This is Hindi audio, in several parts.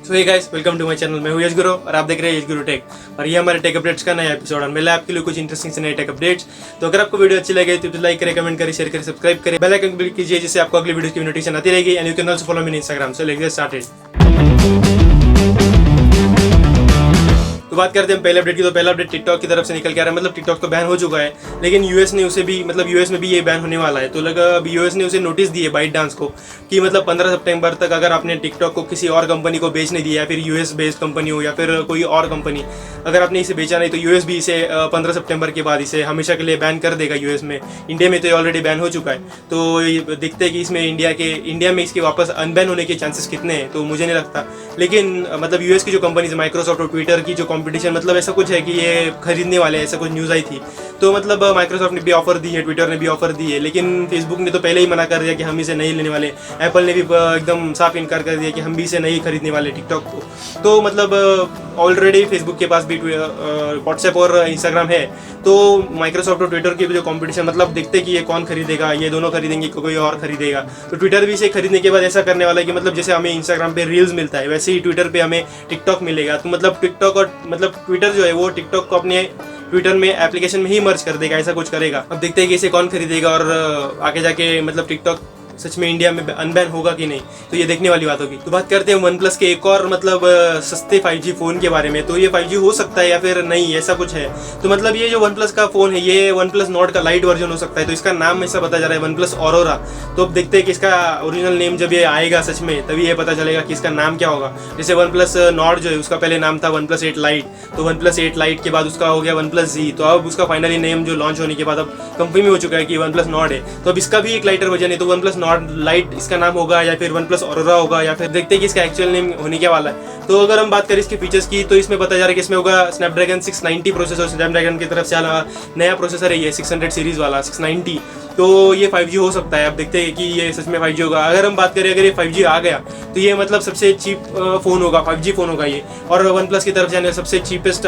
So hey guys, welcome to my channel. मैं हूं यश गुरु और आप देख रहे हैं यश गुरु टेक। और ये हमारे टेक अपडेट्स का नया एपिसोड और मिला आपके लिए कुछ इंटरेस्टिंग से नए टेक अपडेट्स। तो अगर आपको वीडियो अच्छी लगे तो लाइक करें, कमेंट करें, शेयर करें, सब्सक्राइब करें, बेल आइकन क्लिक कीजिए जिससे आपको अगली वीडियो की नोटिफिकेशन आती रहेगी। And you can also follow me in Instagram. So let's get started. तो बात करते हैं पहले अपडेट की। तो पहला अपडेट टिकटॉक की तरफ से निकल के आ रहा है। मतलब टिकटॉक तो बैन हो चुका है, लेकिन यूएस ने उसे भी यूएस में भी ये बैन होने वाला है। तो लगा अभी यूएस ने उसे नोटिस दी है बाइट डांस को कि 15 सितंबर तक अगर आपने टिकटॉक को किसी और कंपनी को बेचने दिया, या फिर यूएस बेस्ड कंपनी हो या फिर कोई और कंपनी, अगर आपने इसे बेचा नहीं तो यूएस भी इसे 15 सितंबर के बाद इसे हमेशा के लिए बैन कर देगा यूएस में। इंडिया में तो ऑलरेडी बैन हो चुका है। तो देखते हैं कि इसमें इंडिया में इसके वापस अनबैन होने के चांसेस कितने हैं। तो मुझे नहीं लगता, लेकिन यूएस की जो कंपनीज माइक्रोसॉफ्ट और ट्विटर की जो कंपटीशन ऐसा कुछ है कि ये खरीदने वाले हैं, ऐसा कुछ न्यूज़ आई थी। तो माइक्रोसॉफ्ट ने भी ऑफर दी है, ट्विटर ने भी ऑफर दी है, लेकिन फेसबुक ने तो पहले ही मना कर दिया कि हम इसे नहीं लेने वाले। एप्पल ने भी एकदम साफ इनकार कर दिया कि हम भी इसे नहीं खरीदने वाले टिकटॉक को। तो ऑलरेडी फेसबुक के पास भी व्हाट्सएप और इंस्टाग्राम है। तो माइक्रोसॉफ्ट और ट्विटर की जो कंपटीशन देखते कि ये कौन खरीदेगा, ये दोनों खरीदेंगे कोई और खरीदेगा। तो ट्विटर भी इसे खरीदने के बाद ऐसा करने वाला है कि जैसे हमें इंस्टाग्राम पे रील्स मिलता है, वैसे ही ट्विटर पे हमें टिकटॉक मिलेगा। तो टिकटॉक और ट्विटर जो है वो टिकटॉक को अपने ट्विटर में एप्लीकेशन में ही मर्ज कर देगा, ऐसा कुछ करेगा। अब देखते हैं कि इसे कौन खरीदेगा और आगे जाके टिकटॉक सच में इंडिया में अनबैन होगा कि नहीं, तो ये देखने वाली बात होगी। तो बात करते हैं वन प्लस के एक और सस्ते 5G फोन के बारे में। तो ये 5G हो सकता है या फिर नहीं, ऐसा कुछ है। तो ये जो वन प्लस का फोन है, ये वन प्लस नॉट का लाइट वर्जन हो सकता है। तो इसका नाम ऐसा पता जा रहा है वन प्लस ऑरोरा। तो अब देखते हैं कि इसका ओरिजिनल नेम जब ये आएगा सच में, तभी ये पता चलेगा कि इसका नाम क्या होगा। जैसे वन प्लस नॉट जो है उसका पहले नाम था वन प्लस 8 लाइट। तो वन प्लस 8 लाइट के बाद उसका हो गया वन प्लस जी। तो अब उसका फाइनली नेम जो लॉन्च होने के बाद अब कंफर्म हो चुका है कि वन प्लस नॉट है। तो अब इसका भी एक लाइटर वर्जन है। तो वन प्लस नॉट लाइट इसका नाम होगा, या फिर वन प्लस ऑरोरा होगा, या फिर देखते हैं कि इसका एक्चुअल नेम होने के वाला है। तो अगर हम बात करें इसके फीचर्स की, तो इसमें बताया जा रहा है कि इसमें होगा स्नैपड्रैगन 690 प्रोसेसर। स्नैपड्रैगन की तरफ से नया प्रोसेसर है ये 600 सीरीज वाला 690। तो ये 5G हो सकता है। अब देखते हैं कि ये सच में 5G होगा। अगर हम बात करें अगर ये 5G आ गया तो ये सबसे चीप फोन होगा, 5G फोन होगा ये। और वन प्लस की तरफ जाने सबसे चीपेस्ट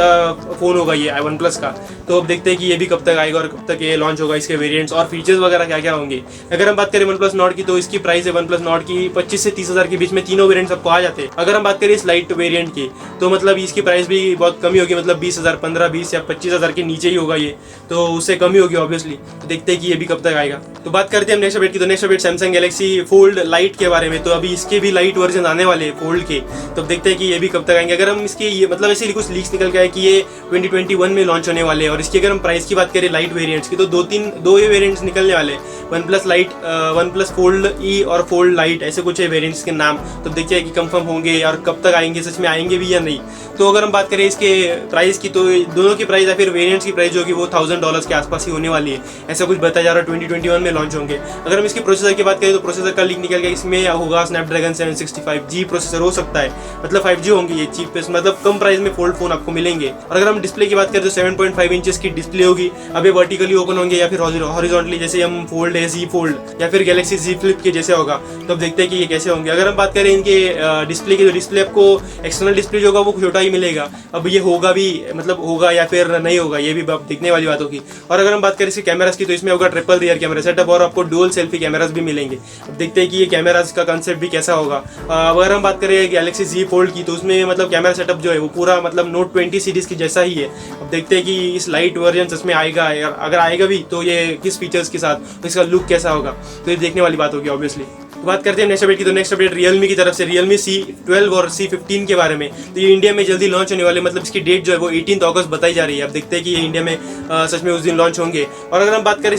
फोन होगा ये वन प्लस का। तो अब देखते हैं कि ये भी कब तक आएगा और कब तक ये लॉन्च होगा, इसके वेरिएंट्स और फीचर्स वगैरह क्या क्या होंगे। अगर हम बात करें वन प्लस नॉट की, तो इसकी प्राइस है वन प्लस नॉट की 25 से 30 हज़ार के बीच में। तीनों वेरिएंट्स आपको आ जाते हैं। अगर हम बात करें इस लाइट वेरिएंट की, तो इसकी प्राइस भी बहुत कमी होगी। 20,000, 15, 20 या 25,000 के नीचे ही होगा ये। तो उससे कमी होगी ऑब्वियसली। तो देखते हैं कि ये भी कब तक आएगा। तो बात करते हैं हम नेक्स्ट अपडेट की। तो next update Samsung Galaxy fold light के बारे में। तो अभी इसके भी लाइट वर्जन आने वाले हैं फोल्ड के। तो देखते हैं कि ये भी कब तक आएंगे। अगर हम इसके ये ऐसे कुछ लीक्स निकल के आए कि ये 2021 में लॉन्च होने वाले हैं। और इसकी अगर हम प्राइस की बात करें लाइट वेरिएंट्स की, तो दो ये वेरिएंट्स निकलने वाले हैं। OnePlus Lite, OnePlus Fold E और फोल्ड लाइट, ऐसे कुछ है वेरिएंट्स के नाम। तो देखते हैं कि कंफर्म होंगे और कब तक आएंगे, सच में आएंगे भी या नहीं। तो अगर हम बात करें इसके प्राइस की, तो दोनों की प्राइस या फिर वेरिएंट्स की प्राइस जो कि वो $1000 के आसपास ही होने वाली है, ऐसा कुछ बताया जा रहा है। 2021 में लॉन्च होंगे। अगर हम इसके प्रोसेसर की बात करें, तो प्रोसेसर का लीक निकल गया, इसमें होगा स्नैपड्रैगन 765G प्रोसेसर हो सकता है। 5G होंगे ये चीपेस्ट, कम प्राइस में फोल्ड फोन आपको मिलेंगे। और अगर हम डिस्प्ले की बात करें, तो 7.5 इंचेस की डिस्प्ले होगी। अब ये वर्टिकली ओपन होंगे या फिर हॉरिजॉन्टली, जैसे हम फोल्ड है Z फोल्ड या फिर गैलेक्सी Z फ्लिप के जैसे होगा। तो अब देखते हैं कि ये कैसे होंगे। अगर हम बात करें इनके डिस्प्ले की, तो डिस्प्ले आपको एक्सटर्नल डिस्प्ले जो होगा वो छोटा ही मिलेगा। अब ये होगा भी, होगा या फिर नहीं होगा, ये भी देखने वाली बात होगी। और अगर हम बात करें इसके कैमरास की, तो इसमें होगा ट्रिपल रियर कैमरा सेटअप और आपको डुअल सेल्फी कैमरास भी मिलेंगे। अब देखते हैं कि ये कैमरास का कंसेप्ट भी कैसा होगा। अगर हम बात करें गैलेक्सी Z फोल्ड की, तो उसमें कैमरा सेटअप जो है वो पूरा नोट 20 सीरीज की जैसा ही है। अब देखते हैं कि इस लाइट वर्जन इसमें आएगा, अगर आएगा भी तो ये किस फीचर्स के साथ, तो इसका लुक कैसा होगा, तो ये देखने वाली बात होगी ऑब्वियसली। तो बात करते हैं नेक्स्ट अपडेट की। तो नेक्स्ट अपडेट रियलमी की तरफ से रियलमी C12 और C15 के बारे में। तो ये इंडिया में जल्दी लॉन्च होने वाले, इसकी डेट जो है वो 18 अगस्त बताई जा रही है। अब देखते हैं कि ये इंडिया में सच में उस दिन लॉन्च होंगे। और अगर हम बात करें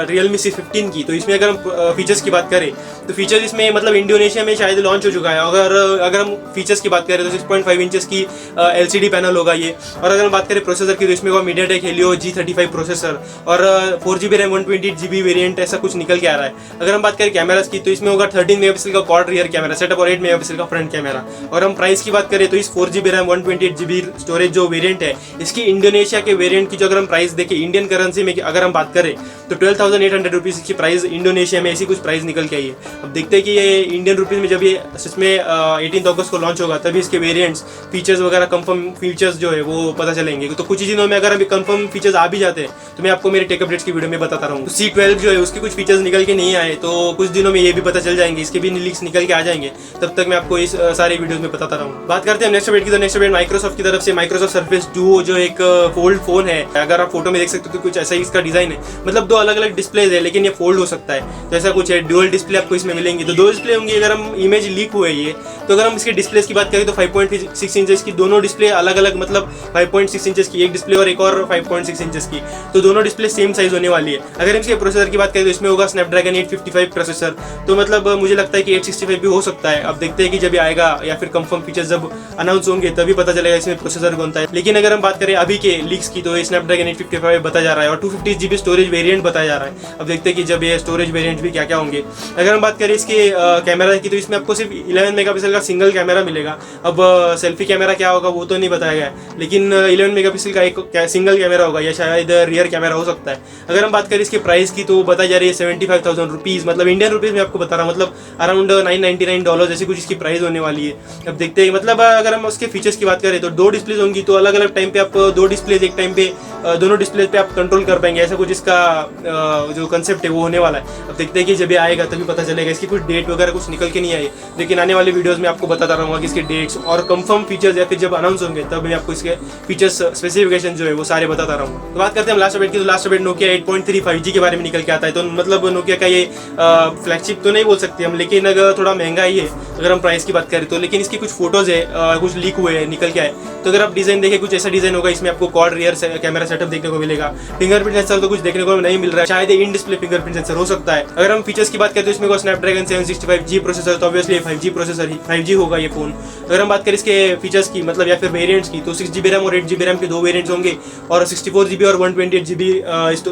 रियलमी C15 की, तो इसमें अगर हम फीचर्स की बात करें, तो फीचर्स इसमें इंडोनेशिया में शायद लॉन्च हो चुका है। अगर हम फीचर्स की बात करें, तो 6.5 इंचेस की LCD पैनल होगा ये। और अगर हम बात करें प्रोसेसर की, तो इसमें होगा मीडियाटेक हेलियो G35 प्रोसेसर और 4GB रैम 128GB वेरिएंट, ऐसा कुछ निकल के आ रहा है। अगर हम बात करें कैमरास की, तो इसमें होगा 13 मेगापिक्सल का क्वाड रियर कैमरा सेटअप और 8 मेगापिक्सल का फ्रंट कैमरा। और हम प्राइस की बात करें, तो इस 4GB रैम 128GB स्टोरेज जो वेरिएंट है, इसकी इंडोनेशिया के वेरिएंट की जो अगर हम प्राइस देखें इंडियन करेंसी में अगर हम बात करें, तो 12,800 रुपीज़ की प्राइस इंडोनेशिया में ऐसी कुछ प्राइस निकल के आई है। अब देखते हैं कि ये इंडियन रुपीज़ में जब ये इसमें 18 अगस्त को लॉन्च होगा तभी इसके वेरिएंट्स फीचर्स वगैरह कंफर्म फीचर्स जो है वो पता चलेंगे। तो कुछ ही दिनों में अगर अभी कंफर्म फीचर्स आ भी जाते हैं तो मैं आपको मेरे टेक अपडेट्स की वीडियो में बताता रहूँगा। तो C12 जो है उसके कुछ फीचर्स निकल के नहीं आए, तो कुछ दिनों में ये भी पता चल जाएंगे, इसके भी लीक्स निकल के आ जाएंगे, तब तक मैं आपको इस सारी वीडियोस में बताता रहूँगा। बात करते हैं नेक्स्ट अपडेट की। तो नेक्स्ट अपडेट माइक्रोसॉफ्ट की तरफ से माइक्रोसॉफ्ट सर्फेस डुओ जो एक फोल्ड फोन है, अगर आप फोटो में देख सकते हो तो कुछ ऐसा ही इसका डिजाइन है, मतलब दो अलग अलग डिस्प्लेज है लेकिन ये फोल्ड हो सकता है, तो ऐसा कुछ है। ड्यूअल डिस्प्ले आपको इसमें मिलेंगी, तो दो डिस्प्ले होंगी। अगर हम इमेज लीक हुए ये, तो अगर हम इसके डिस्प्लेस की बात करें तो 5.6 इंचेस की दोनों डिस्प्ले अलग अलग, मतलब 5.6 इंचेस की एक डिस्प्ले और एक और 5.6 इंचेस की, तो दोनों डिस्प्ले सेम साइज होने वाली है। अगर इसके प्रोसेसर की बात करें तो इसमें होगा स्नैपड्रैगन 855 प्रोसेसर, तो मतलब मुझे लगता है कि 865 भी हो सकता है। अब देखते हैं कि जब ये आएगा या फिर कंफर्म फीचर्स जब अनाउंस होंगे तभी पता चलेगा इसमें प्रोसेसर कौन सा है। लेकिन अगर हम बात करें अभी के लीक्स की तो ये स्नैपड्रैगन 855 बताया जा रहा है और 250 GB स्टोरेज वेरिएंट बताया जा रहा है। अब देखते हैं कि जब ये स्टोरेज वेरिएंट भी क्या क्या होंगे। अगर हम बात करें इसके कैमरा की तो इसमें आपको सिर्फ 11 मेगापिक्सल का सिंगल कैमरा मिलेगा। अब सेल्फी कैमरा क्या होगा वो तो नहीं बताया गया है, लेकिन 11 मेगापिक्सल का एक सिंगल कैमरा होगा या शायद रियर कैमरा हो सकता है। अगर हम बात करें इसके प्राइस की तो बताई जा रही है 75,000 रुपीज़, मतलब इंडियन रुपीज़ में आपको बता रहा हूँ, मतलब अराउंड $999 जैसी कुछ इसकी प्राइस होने वाली है। अब देखते हैं, मतलब अगर हम उसके फीचर्स की बात करें तो दो डिस्प्लेज होंगी, तो अलग अलग टाइम पे आप दो डिस्प्लेज एक टाइम पे दोनों डिस्प्ले पे आप कंट्रोल कर पाएंगे, ऐसा कुछ इसका जो कंसेप्ट है वो होने वाला है। अब देखते हैं कि जब ये आएगा तभी पता चलेगा। इसकी कुछ डेट वगैरह कुछ निकल के नहीं आई, लेकिन आने वाले वीडियोस में आपको बताता रहूँगा कि इसके डेट्स और कंफर्म फीचर्स या फिर जब अनाउंस होंगे तब मैं आपको इसके फीचर्स स्पेसिफिकेशन जो है वो सारे बताता रहूँगा। तो बात करते हैं हम लास्ट अपडेट की। तो लास्ट अपडेट नोकिया 8.3 5G के बारे में निकल के आता है। तो मतलब नोकिया का ये फ्लैगशिप तो नहीं बोल सकते हम, लेकिन अगर थोड़ा महंगा ही है अगर हम प्राइस की बात करें तो। लेकिन इसकी कुछ फोटोज है, कुछ लीक हुए हैं, निकल के आए, तो अगर आप डिजाइन देखें कुछ ऐसा डिजाइन होगा, इसमें आपको क्वाड रियर कैमरा सेटअप देखने को मिलेगा। फिंगरप्रिंट सेंसर तो कुछ देखने को नहीं मिल रहा है, शायद इन डिस्प्ले फिंगरप्रिंट सेंसर हो सकता है। अगर हम फीचर्स की बात करें तो इसमें स्नैपड्रैगन 765G प्रोसेसर, तो ऑब्वियसली 5G प्रोसेसर ही 5G होगा ये फोन। अगर हम बात करें इसके फीचर्स की, मतलब या फिर वेरिएंट्स की, तो 6GB रैम और 8GB रैम के दो वेरिएंट्स होंगे और 64GB और 128GB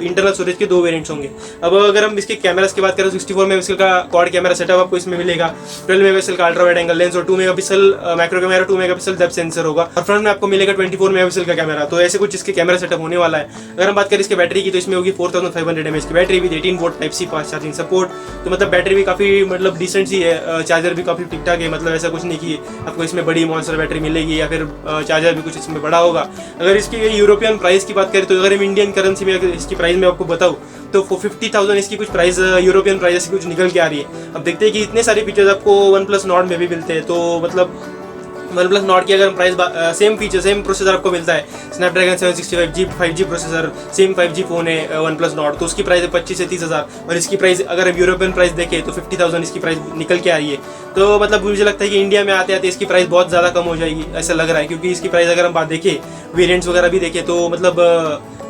इंटरनल स्टोरेज के दो वेरिएंट्स होंगे। अब अगर हम इसके कैमरास की बात करें तो 64 मेगापिक्सल का क्वाड कैमरा सेटअप आपको इसमें मिलेगा, 12 मेगापिक्सल का अल्ट्रा वाइड एंगल लेंस और 2 megapixel macro camera, 2 megapixel depth sensor होगा और फ्रंट में आपको मिलेगा 24 मेगापिक्सल का कैमरा। तो ऐसे कुछ इसके कैमरा सेटअप होने वाला है। अगर हम बात करें इसके बैटरी की तो इसमें होगी 4500 mAh की battery with 18 volt type C fast charging support. तो मतलब बैटरी भी काफ़ी मतलब डिसेंट सी है, चार्जर भी काफ़ी ठीक ठाक है, मतलब ऐसा कुछ नहीं कि आपको इसमें बड़ी मॉन्स्टर बैटरी मिलेगी या फिर चार्जर भी कुछ इसमें बड़ा होगा। अगर इसकी यूरोपियन प्राइस की बात करें तो अगर हम इंडियन करेंसी में इसकी प्राइस में आपको बताऊँ तो 50,000 इसकी कुछ प्राइस यूरोपियन प्राइस की कुछ निकल के आ रही है। अब देखते हैं कि इतने सारे फीचर्स आपको OnePlus Nord में भी मिलते हैं, तो मतलब OnePlus Nord की अगर हम price same feature same processor आपको मिलता है, Snapdragon 765G 5G processor, same 5G phone है OnePlus Nord, तो उसकी प्राइस है 25 से 30,000 और इसकी प्राइस अगर हम यूरोपियन प्राइस देखें तो 50,000 इसकी प्राइस निकल के आ रही है। तो मतलब मुझे लगता है कि इंडिया में आते आते इसकी प्राइस बहुत ज़्यादा कम हो जाएगी ऐसा लग रहा है, क्योंकि इसकी प्राइस अगर हम बात देखें वेरियंट्स वगैरह भी देखें तो मतलब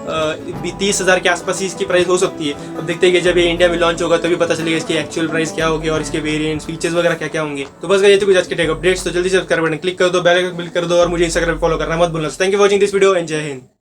30,000 के आसपास ही इसकी प्राइस हो सकती है। अब देखते हैं कि जब ये इंडिया में लॉन्च होगा तभी पता चलेगा इसकी एक्चुअल प्राइस क्या होगी और इसके वेरिएंट्स फीचर्स वगैरह क्या क्या होंगे। तो बस ये तो कुछ आज के टेक अपडेट्स, तो जल्दी से सब्सक्राइब बटन क्लिक कर दो, बेल आइकन क्लिक कर दो और मुझे इंस्टाग्राम पे फॉलो करना मत भूलना। Thank you for watching this video and जय हिंद।